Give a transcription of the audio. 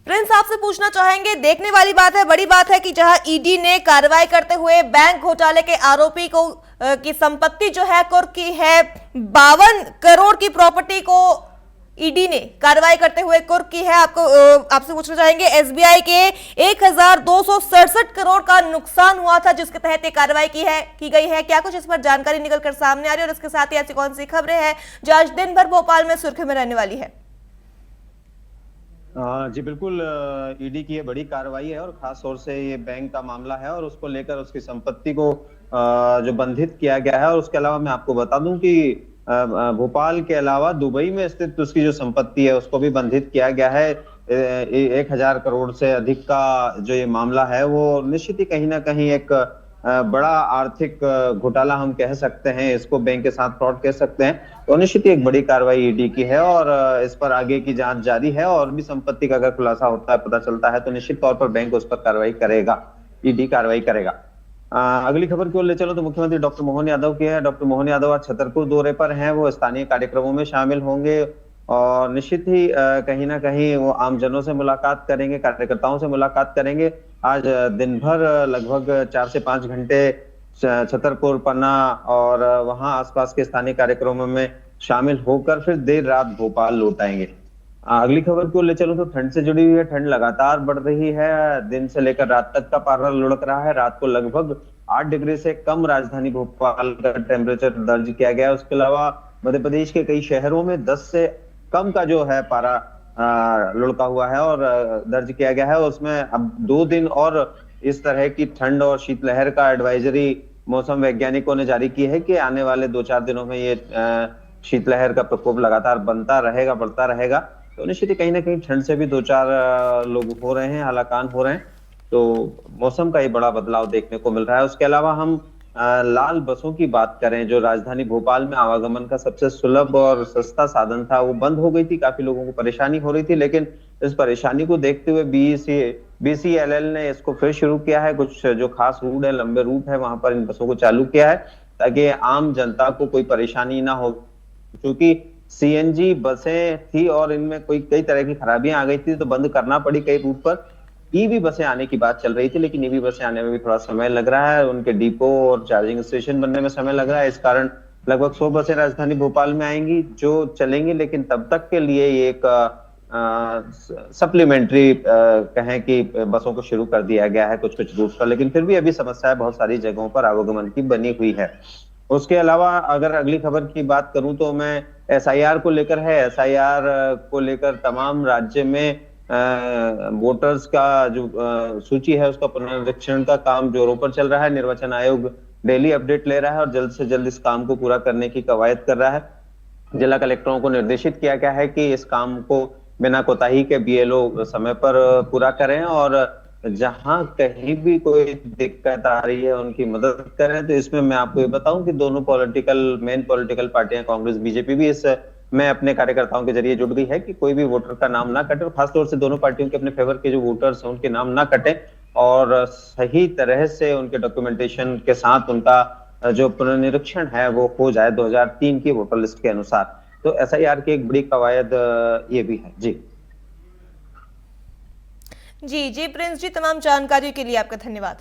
Prince, आपसे पूछना चाहेंगे, देखने वाली बात है, बड़ी बात है कि जहां ईडी ने कार्रवाई करते हुए बैंक घोटाले के आरोपी को की संपत्ति जो है कुर्क की है, 52 करोड़ की प्रॉपर्टी को ईडी ने कार्रवाई करते हुए कुर्क की है। आपसे पूछना चाहेंगे, एसबीआई के 1267 करोड़ का नुकसान हुआ था जिसके तहत ये कार्रवाई की गई है। क्या कुछ इस पर जानकारी निकलकर सामने आ रही है और इसके साथ ही ऐसी कौन सी खबरें हैं जो आज दिन भर भोपाल में सुर्खियों में रहने वाली है? जी बिल्कुल, ईडी की ये बड़ी कार्रवाई है और खास तौर से ये बैंक का मामला है और उसको लेकर उसकी संपत्ति को जो बंधित किया गया है। और उसके अलावा मैं आपको बता दूं कि भोपाल के अलावा दुबई में स्थित उसकी जो संपत्ति है उसको भी बंधित किया गया है। 1000 करोड़ से अधिक का जो ये मामला है वो निश्चित ही कहीं ना कहीं एक बड़ा आर्थिक घोटाला हम कह सकते हैं, इसको बैंक के साथ फ्रॉड कह सकते हैं। तो निश्चित ही एक बड़ी कार्रवाई ईडी की है और इस पर आगे की जांच जारी है और भी संपत्ति का अगर खुलासा होता है, पता चलता है तो निश्चित तौर पर बैंक उस पर कार्रवाई करेगा, ईडी कार्रवाई करेगा। अगली खबर की ओर ले चलो तो मुख्यमंत्री डॉक्टर मोहन यादव की है। डॉक्टर मोहन यादव आज छतरपुर दौरे पर हैं, वो स्थानीय कार्यक्रमों में शामिल होंगे और निश्चित ही कहीं ना कहीं वो आमजनों से मुलाकात करेंगे, कार्यकर्ताओं से मुलाकात करेंगे। आज दिन भर लगभग 4 से 5 घंटे छतरपुर, पन्ना और वहां आसपास के स्थानीय कार्यक्रमों में शामिल होकर फिर देर रात भोपाल लौट आएंगे। अगली खबर को ले चलूं तो ठंड से जुड़ी हुई है। ठंड लगातार बढ़ रही है, दिन से लेकर रात तक का पारा लुढ़क रहा है। रात को लगभग 8 डिग्री से कम राजधानी भोपाल का टेम्परेचर दर्ज किया गया है। उसके अलावा मध्य प्रदेश के कई शहरों में 10 से कम का जो है पारा लुढ़का हुआ है और दर्ज किया गया है। उसमें अब 2 दिन और इस तरह की ठंड और शीतलहर का एडवाइजरी मौसम वैज्ञानिकों ने जारी की है कि आने वाले 2-4 दिनों में ये शीतलहर का प्रकोप लगातार बनता रहेगा, बढ़ता रहेगा। तो निश्चित ही कहीं ना कहीं ठंड से भी 2-4 लोग हो रहे हैं, हलाकान हो रहे हैं। तो मौसम का ही बड़ा बदलाव देखने को मिल रहा है। उसके अलावा हम लाल बसों की बात करें, जो राजधानी भोपाल में आवागमन का सबसे सुलभ और सस्ता साधन था, वो बंद हो गई थी। काफी लोगों को परेशानी हो रही थी, लेकिन इस परेशानी को देखते हुए बीसीएलएल ने इसको फिर शुरू किया है। कुछ जो खास रूट है, लंबे रूट है, वहां पर इन बसों को चालू किया है ताकि आम जनता को कोई परेशानी ना हो। क्योंकि सीएनजी बसें थी और इनमें कई तरह की खराबियां आ गई थी तो बंद करना पड़ी कई रूट पर। ईवी बसें आने की बात चल रही थी, लेकिन ईवी बसें आने में भी थोड़ा समय लग रहा है, उनके डिपो और चार्जिंग स्टेशन बनने में समय लग रहा है। इस कारण लगभग 100 बसें राजधानी भोपाल में आएंगी जो चलेंगी, लेकिन तब तक के लिए ये एक सप्लीमेंट्री कहें कि बसों को शुरू कर दिया गया है कुछ कुछ रूट पर। लेकिन फिर भी अभी समस्या बहुत सारी जगहों पर आवागमन की बनी हुई है। उसके अलावा अगर अगली खबर की बात करूं तो मैं एसआईआर को लेकर है। एसआईआर को लेकर तमाम राज्य में वोटर्स का जो सूची है उसका पुनरीक्षण का काम जोरों पर चल रहा है। निर्वाचन आयोग डेली अपडेट ले रहा है और जल्द से जल्द इस काम को पूरा करने की कवायद कर रहा है। जिला कलेक्टरों को निर्देशित किया गया है कि इस काम को बिना कोताही के बीएलओ समय पर पूरा करें और जहां कहीं भी कोई दिक्कत आ रही है उनकी मदद करें। तो इसमें मैं आपको ये बताऊं कि दोनों मेन पॉलिटिकल पार्टियां, कांग्रेस बीजेपी भी इस में अपने कार्यकर्ताओं के जरिए जुड़ गई है कि कोई भी वोटर का नाम ना कटे और खासतौर से दोनों पार्टियों के अपने फेवर के जो वोटर्स हैं उनके नाम ना कटे और सही तरह से उनके डॉक्यूमेंटेशन के साथ उनका जो पुनर्निरीक्षण है वो हो जाए 2003 की वोटर लिस्ट के अनुसार। तो एसआईआर की एक बड़ी कवायद ये भी है। जी जी प्रिंस जी, तमाम जानकारी के लिए आपका धन्यवाद।